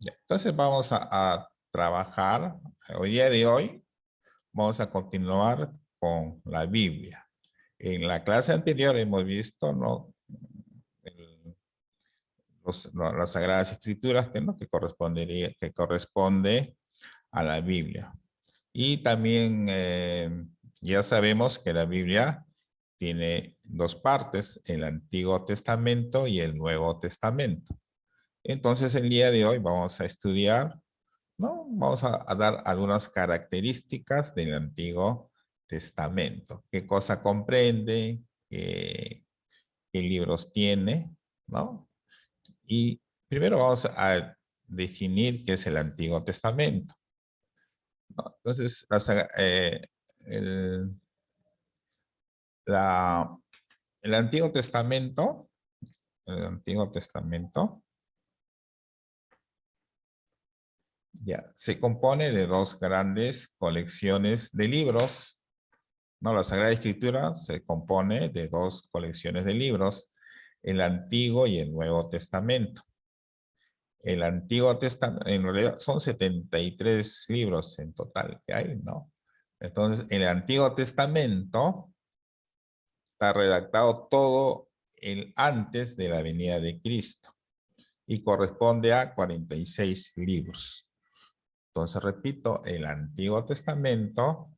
Ya, entonces vamos a trabajar, hoy día de hoy, vamos a continuar con la Biblia. En la clase anterior hemos visto, ¿no?, las Sagradas Escrituras, ¿no?, que corresponde a la Biblia. Y también ya sabemos que la Biblia tiene dos partes, el Antiguo Testamento y el Nuevo Testamento. Entonces el día de hoy vamos a estudiar, ¿no? Vamos a dar algunas características del Antiguo Testamento. ¿Qué cosa comprende? ¿Qué libros tiene? ¿No? Y primero vamos a definir qué es el Antiguo Testamento, ¿no? Entonces, el, la- el Antiguo Testamento ya se compone de dos grandes colecciones de libros, ¿no? La Sagrada Escritura se compone de dos colecciones de libros, el Antiguo y el Nuevo Testamento. El Antiguo Testamento, en realidad son 73 libros en total que hay, ¿no? Entonces, el Antiguo Testamento está redactado todo el antes de la venida de Cristo y corresponde a 46 libros. Entonces, repito, el Antiguo Testamento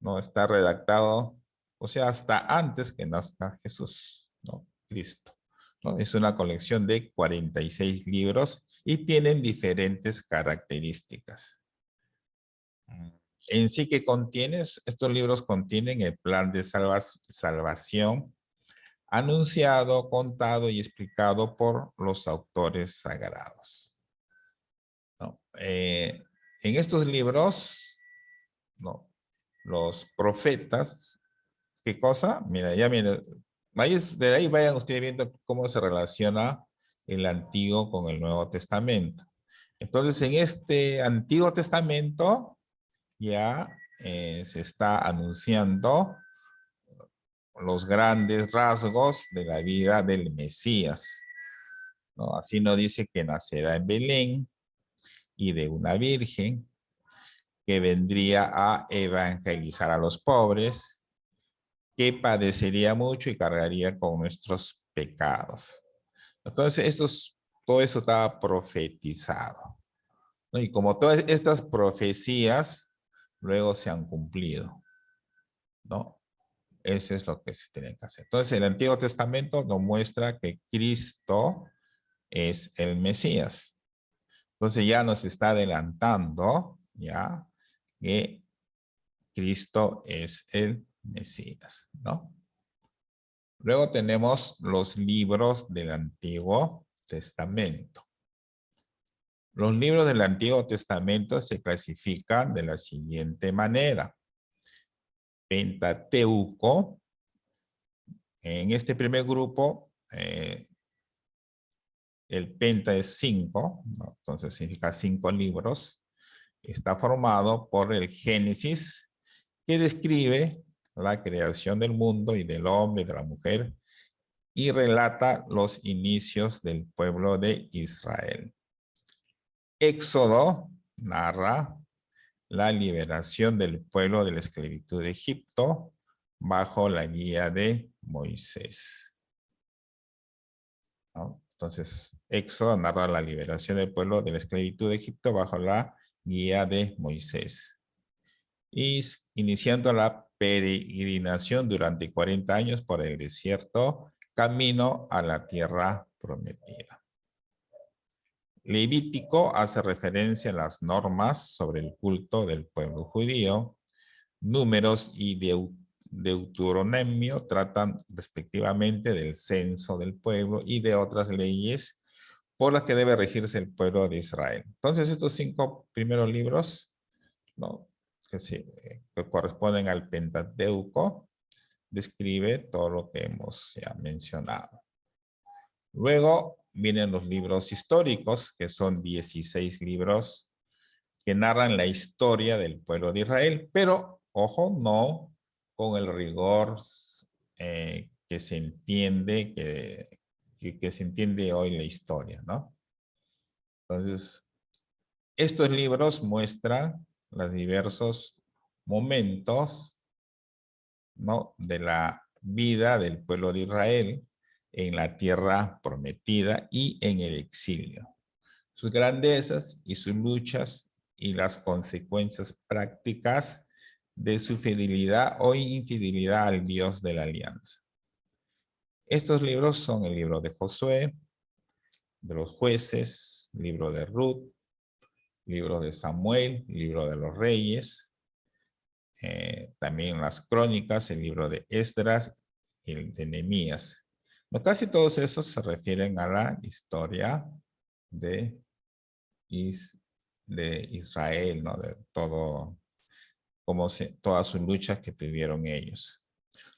no está redactado, o sea, hasta antes que nazca Jesús, ¿no? Cristo, ¿no? Es una colección de 46 libros y tienen diferentes características. En sí, ¿qué contiene? Estos libros contienen el plan de salvación anunciado, contado y explicado por los autores sagrados, ¿no? En estos libros, ¿no?, los profetas, ¿qué cosa? Mira, ya mira, de ahí vayan ustedes viendo cómo se relaciona el Antiguo con el Nuevo Testamento. Entonces, en este Antiguo Testamento ya se está anunciando los grandes rasgos de la vida del Mesías, ¿no? Así nos dice que nacerá en Belén y de una virgen, que vendría a evangelizar a los pobres, que padecería mucho y cargaría con nuestros pecados. Entonces, todo eso estaba profetizado, ¿no? Y como todas estas profecías luego se han cumplido, ¿no? Eso es lo que se tiene que hacer. Entonces, el Antiguo Testamento nos muestra que Cristo es el Mesías. Entonces ya nos está adelantando, ya, que Cristo es el Mesías, ¿no? Luego tenemos los libros del Antiguo Testamento. Los libros del Antiguo Testamento se clasifican de la siguiente manera. Pentateuco. En este primer grupo, el penta es 5, ¿no? Entonces significa 5 libros. Está formado por el Génesis, que describe la creación del mundo y del hombre y de la mujer, y relata los inicios del pueblo de Israel. Éxodo narra la liberación del pueblo de la esclavitud de Egipto bajo la guía de Moisés, ¿no? Entonces, Éxodo narra la liberación del pueblo de la esclavitud de Egipto bajo la guía de Moisés. Y iniciando la peregrinación durante 40 años por el desierto, camino a la tierra prometida. Levítico hace referencia a las normas sobre el culto del pueblo judío. Números y Deuteronomio tratan respectivamente del censo del pueblo y de otras leyes por las que debe regirse el pueblo de Israel. Entonces, estos 5 primeros libros, ¿no?, que corresponden al Pentateuco, describe todo lo que hemos ya mencionado. Luego vienen los libros históricos, que son 16 libros que narran la historia del pueblo de Israel, pero, ojo, no con el rigor que se entiende, que se entiende hoy la historia, ¿no? Entonces, Estos libros muestran los diversos momentos, ¿no?, de la vida del pueblo de Israel en la tierra prometida y en el exilio. Sus grandezas y sus luchas y las consecuencias prácticas de su fidelidad o infidelidad al Dios de la alianza. Estos libros son el libro de Josué, de los jueces, libro de Ruth, libro de Samuel, libro de los reyes, también las crónicas, el libro de Esdras y el de Nehemías. No, casi todos esos se refieren a la historia de, de Israel, ¿no? De todo, todas sus luchas que tuvieron ellos.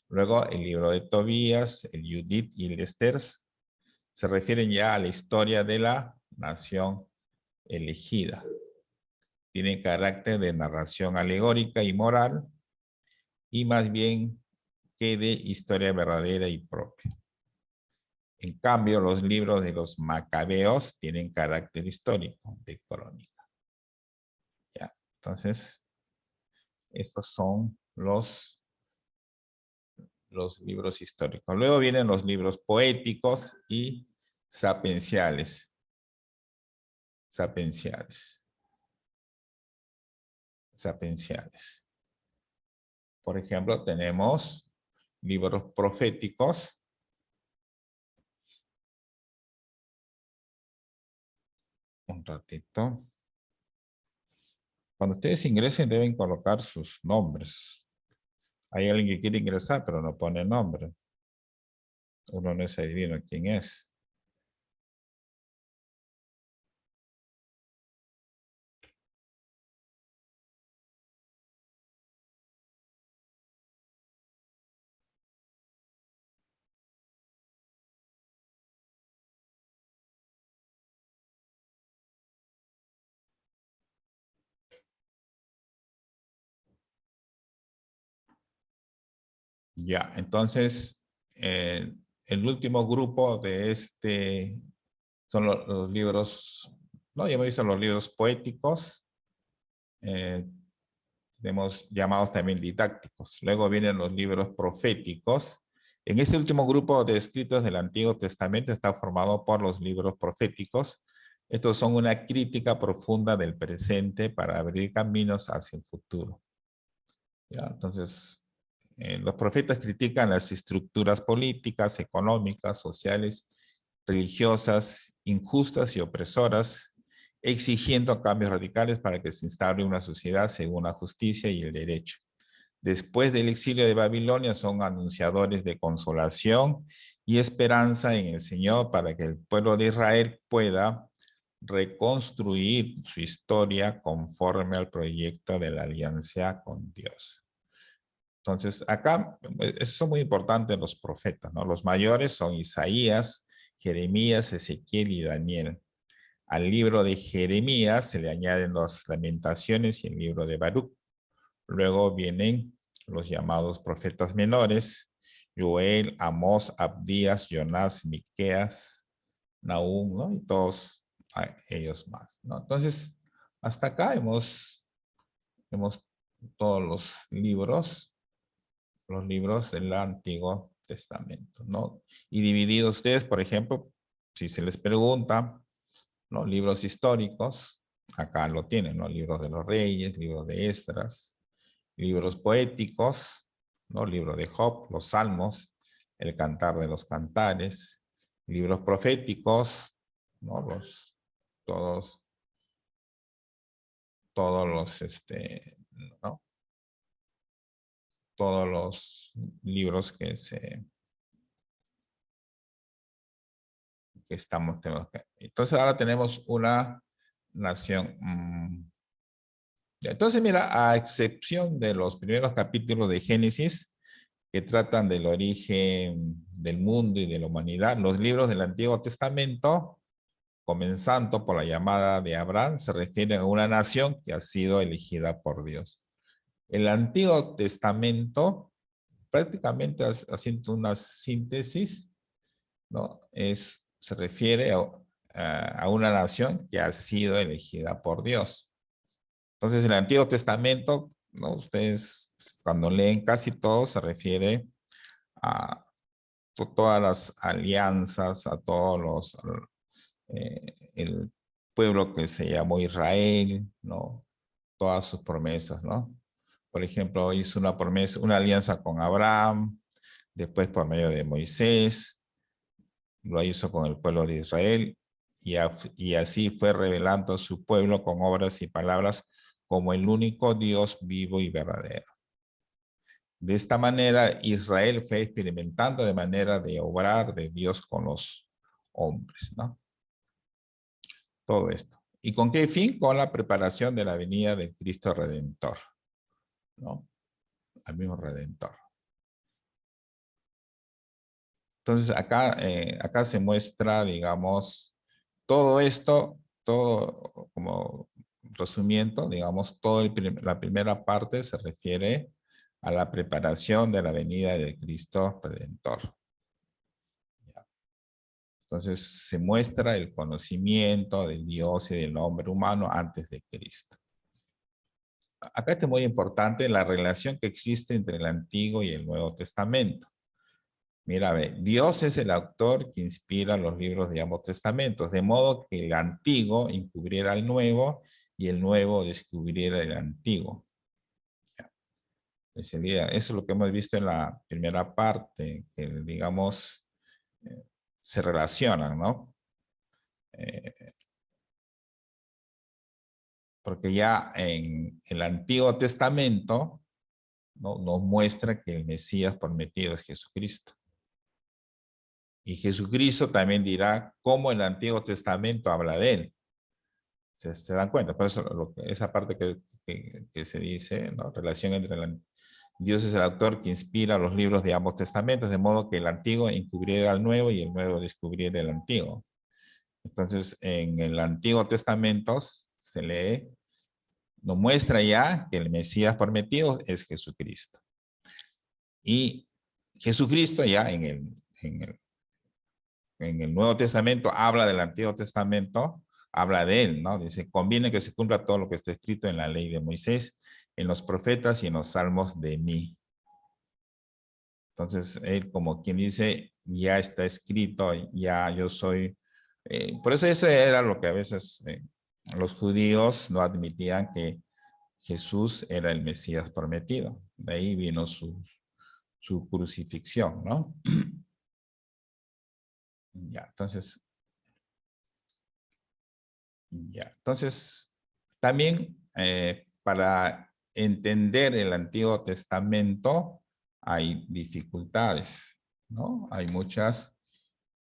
Luego el libro de Tobías, el Judith y el Esther se refieren ya a la historia de la nación elegida. Tienen carácter de narración alegórica y moral, y más bien que de historia verdadera y propia. En cambio, los libros de los macabeos tienen carácter histórico, de crónica. ¿Ya? Entonces, estos son los libros históricos. Luego vienen los libros poéticos y sapienciales. Sapienciales. Por ejemplo, tenemos libros proféticos. Un ratito. Cuando ustedes ingresen deben colocar sus nombres. Hay alguien que quiere ingresar pero no pone nombre. Uno no es adivino quién es. Ya, entonces, el último grupo de este son los libros, no, ya hemos visto los libros poéticos, tenemos llamados también didácticos. Luego vienen los libros proféticos. En este último grupo de escritos del Antiguo Testamento está formado por los libros proféticos. Estos son una crítica profunda del presente para abrir caminos hacia el futuro. ¿Ya? Entonces, los profetas critican las estructuras políticas, económicas, sociales, religiosas, injustas y opresoras, exigiendo cambios radicales para que se instaure una sociedad según la justicia y el derecho. Después del exilio de Babilonia son anunciadores de consolación y esperanza en el Señor para que el pueblo de Israel pueda reconstruir su historia conforme al proyecto de la alianza con Dios. Entonces, acá, son muy importantes los profetas, ¿no? Los mayores son Isaías, Jeremías, Ezequiel y Daniel. Al libro de Jeremías se le añaden las lamentaciones y el libro de Baruch. Luego vienen los llamados profetas menores, Joel, Amós, Abdías, Jonás, Miqueas, Nahum, ¿no? Y todos ellos más, ¿no? Entonces, hasta acá hemos todos los libros del Antiguo Testamento, ¿no? Y divididos ustedes, por ejemplo, si se les pregunta, ¿no? Libros históricos, acá lo tienen, ¿no? Libros de los Reyes, libros de Esdras, libros poéticos, ¿no? Libro de Job, los Salmos, el Cantar de los Cantares, libros proféticos, ¿no? Todos los, ¿no? Todos los libros que tenemos que. Entonces ahora tenemos una nación. Entonces mira, a excepción de los primeros capítulos de Génesis, que tratan del origen del mundo y de la humanidad, los libros del Antiguo Testamento, comenzando por la llamada de Abraham, se refieren a una nación que ha sido elegida por Dios. El Antiguo Testamento, prácticamente haciendo una síntesis, ¿no? Se refiere a una nación que ha sido elegida por Dios. Entonces, el Antiguo Testamento, ¿no? Ustedes cuando leen casi todo se refiere a todas las alianzas, a todos los, el pueblo que se llamó Israel, ¿no? Todas sus promesas, ¿no? Por ejemplo, hizo una promesa, una alianza con Abraham, después por medio de Moisés, lo hizo con el pueblo de Israel, y así fue revelando a su pueblo con obras y palabras como el único Dios vivo y verdadero. De esta manera, Israel fue experimentando de manera de obrar de Dios con los hombres, ¿no? Todo esto. ¿Y con qué fin? Con la preparación de la venida del Cristo Redentor, ¿no? Al mismo Redentor. Entonces, acá se muestra, digamos, todo esto, todo como resumiendo, digamos, la primera parte se refiere a la preparación de la venida del Cristo Redentor. Entonces se muestra el conocimiento de Dios y del hombre humano antes de Cristo. Acá está muy importante la relación que existe entre el Antiguo y el Nuevo Testamento. Mira, ve, Dios es el autor que inspira los libros de ambos testamentos, de modo que el Antiguo encubriera al Nuevo y el Nuevo descubriera el Antiguo. Eso es lo que hemos visto en la primera parte, que digamos se relacionan, ¿no? Porque ya en el Antiguo Testamento, ¿no? Nos muestra que el Mesías prometido es Jesucristo. Y Jesucristo también dirá cómo el Antiguo Testamento habla de él. ¿Se dan cuenta? Por eso esa parte que se dice, ¿no? Relación entre Dios es el autor que inspira los libros de ambos testamentos, de modo que el Antiguo encubriera al Nuevo y el Nuevo descubriera el Antiguo. Entonces, en el Antiguo Testamento se lee, nos muestra ya que el Mesías prometido es Jesucristo. Y Jesucristo ya en el Nuevo Testamento habla del Antiguo Testamento, habla de él, ¿no? Dice, conviene que se cumpla todo lo que está escrito en la ley de Moisés, en los profetas y en los salmos de mí. Entonces, él como quien dice, ya está escrito, ya yo soy. Por eso eso era lo que a veces los judíos no admitían, que Jesús era el Mesías prometido. De ahí vino su crucifixión, ¿no? Ya, entonces, también para entender el Antiguo Testamento hay dificultades, ¿no? Hay muchas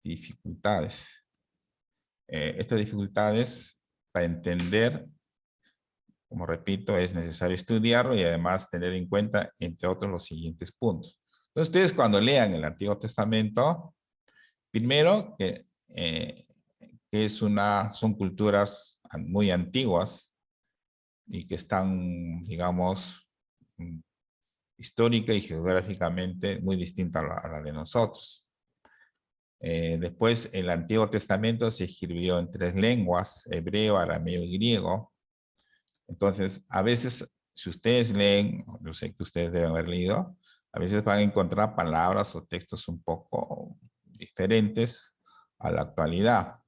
dificultades. Estas dificultades, para entender, como repito, es necesario estudiarlo y además tener en cuenta, entre otros, los siguientes puntos. Entonces, ustedes cuando lean el Antiguo Testamento, primero son culturas muy antiguas y que están, digamos, histórica y geográficamente muy distinta a la de nosotros. Después, el Antiguo Testamento se escribió en 3 lenguas, hebreo, arameo y griego. Entonces, a veces, si ustedes leen, yo sé que ustedes deben haber leído, a veces van a encontrar palabras o textos un poco diferentes a la actualidad.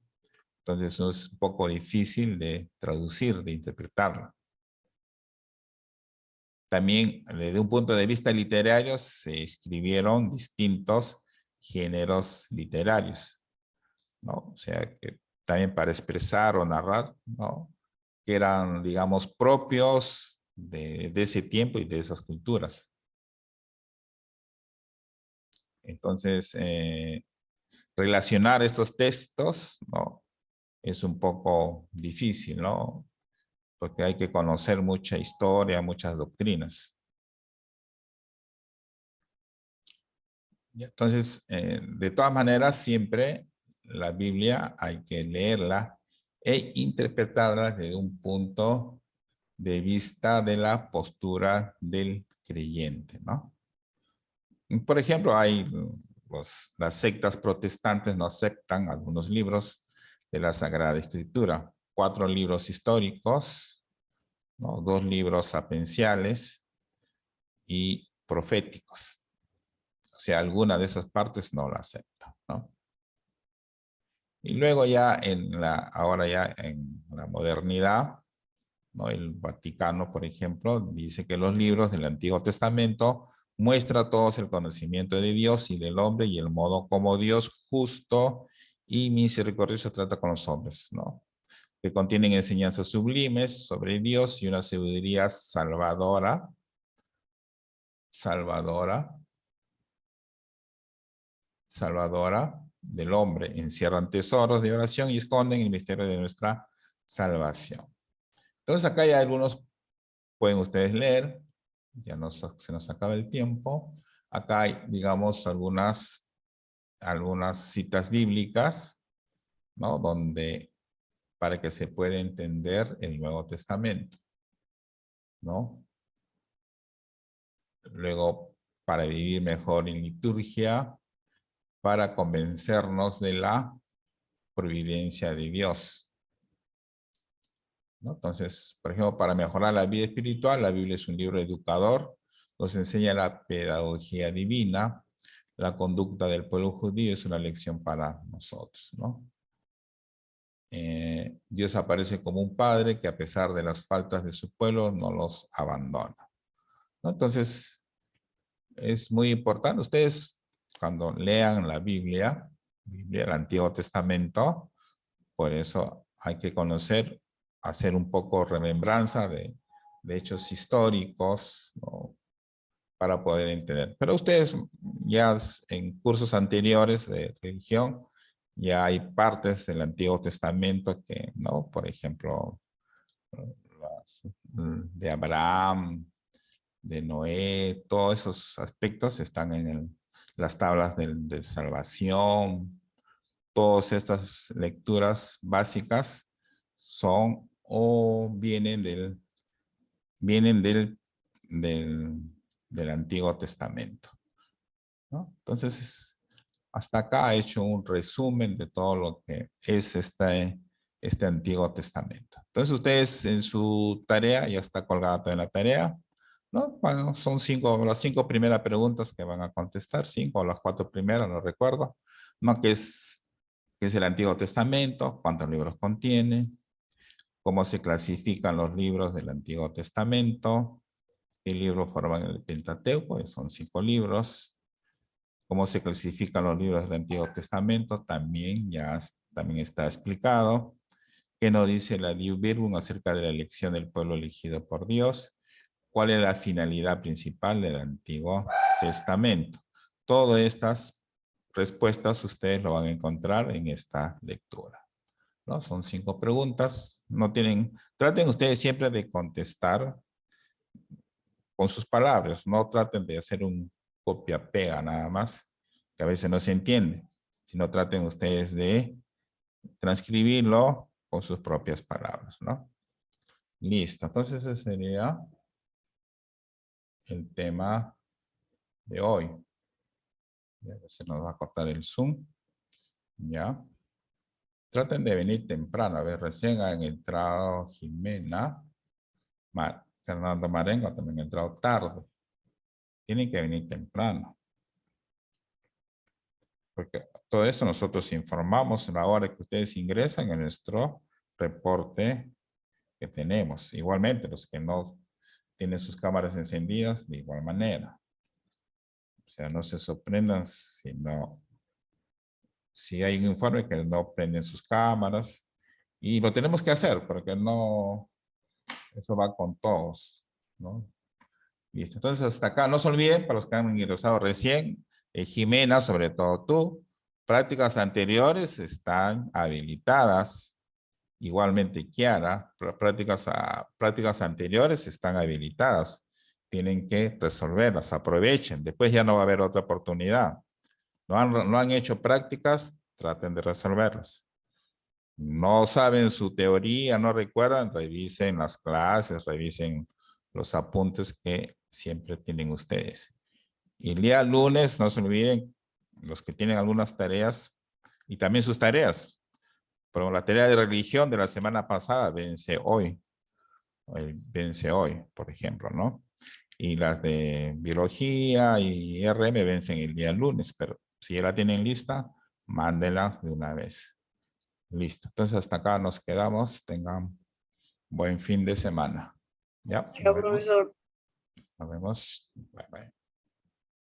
Entonces, eso es un poco difícil de traducir, de interpretarlo. También, desde un punto de vista literario, se escribieron distintos géneros literarios, ¿no? O sea, que también para expresar o narrar, ¿no? Que eran, digamos, propios de ese tiempo y de esas culturas. Entonces, relacionar estos textos, ¿no? Es un poco difícil, ¿no? Porque hay que conocer mucha historia, muchas doctrinas. Entonces, de todas maneras, siempre la Biblia hay que leerla e interpretarla desde un punto de vista de la postura del creyente, ¿no? Por ejemplo, las sectas protestantes no aceptan algunos libros de la Sagrada Escritura. 4 libros históricos, ¿no? 2 libros sapenciales y proféticos. O sea, alguna de esas partes no la acepta, ¿no? Y luego ya ahora ya en la modernidad, ¿no? El Vaticano, por ejemplo, dice que los libros del Antiguo Testamento muestran a todos el conocimiento de Dios y del hombre y el modo como Dios justo y misericordioso trata con los hombres, ¿no? Que contienen enseñanzas sublimes sobre Dios y una sabiduría salvadora, salvadora del hombre. Encierran tesoros de oración y esconden el misterio de nuestra salvación. Entonces acá hay algunos, pueden ustedes leer, ya se nos acaba el tiempo. Acá hay, digamos, algunas citas bíblicas, ¿no? Para que se pueda entender el Nuevo Testamento, ¿no? Luego, para vivir mejor en liturgia, para convencernos de la providencia de Dios, ¿no? Entonces, por ejemplo, para mejorar la vida espiritual, la Biblia es un libro educador, nos enseña la pedagogía divina, la conducta del pueblo judío es una lección para nosotros, ¿no? Dios aparece como un padre que a pesar de las faltas de su pueblo no los abandona, ¿no? Entonces, es muy importante. Ustedes, cuando lean la Biblia, el Antiguo Testamento, por eso hay que conocer, hacer un poco remembranza de hechos históricos, ¿no? Para poder entender. Pero ustedes ya en cursos anteriores de religión, ya hay partes del Antiguo Testamento que, ¿no? Por ejemplo, de Abraham, de Noé, todos esos aspectos están en las tablas de salvación. Todas estas lecturas básicas son o vienen del Antiguo Testamento, ¿no? Entonces, hasta acá he hecho un resumen de todo lo que es este Antiguo Testamento. Entonces, ustedes en su tarea, ya está colgada toda la tarea, ¿no? Bueno, son las 5 primeras preguntas que van a contestar, 5 o las 4 primeras, no recuerdo, ¿no? ¿Qué es el Antiguo Testamento? ¿Cuántos libros contiene? ¿Cómo se clasifican los libros del Antiguo Testamento? ¿Qué libros forman el Pentateuco? Son 5 libros. ¿Cómo se clasifican los libros del Antiguo Testamento? También está explicado. ¿Qué nos dice la Diu Verbum acerca de la elección del pueblo elegido por Dios? ¿Cuál es la finalidad principal del Antiguo Testamento? Todas estas respuestas ustedes lo van a encontrar en esta lectura, ¿no? Son 5 preguntas. Traten ustedes siempre de contestar con sus palabras. No traten de hacer un copia-pega nada más, que a veces no se entiende, sino traten ustedes de transcribirlo con sus propias palabras, ¿no? Listo. Entonces ese sería el tema de hoy. Ya se nos va a cortar el Zoom. Ya. Traten de venir temprano. A ver, recién han entrado Jimena. Fernando Marengo también ha entrado tarde. Tienen que venir temprano. Porque todo esto nosotros informamos a la hora que ustedes ingresan en nuestro reporte que tenemos. Igualmente, los que no tienen sus cámaras encendidas, de igual manera. O sea, no se sorprendan si hay un informe que no prenden sus cámaras. Y lo tenemos que hacer, porque eso va con todos, ¿no? Listo. Entonces, hasta acá, no se olviden, para los que han ingresado recién, Jimena, sobre todo tú, prácticas anteriores están habilitadas. Igualmente, Kiara, prácticas anteriores están habilitadas. Tienen que resolverlas, aprovechen. Después ya no va a haber otra oportunidad. No han hecho prácticas, traten de resolverlas. No saben su teoría, no recuerdan, revisen las clases, revisen los apuntes que siempre tienen ustedes. Y el día lunes, no se olviden, los que tienen algunas tareas, y también sus tareas, Pero la tarea de religión de la semana pasada vence hoy. Vence hoy, por ejemplo, ¿no? Y las de biología y RM vencen el día lunes, pero si ya la tienen lista, mándenla de una vez. Listo. Entonces hasta acá nos quedamos. Tengan buen fin de semana. Ya, Chao, profesor. nos vemos. Bye, bye.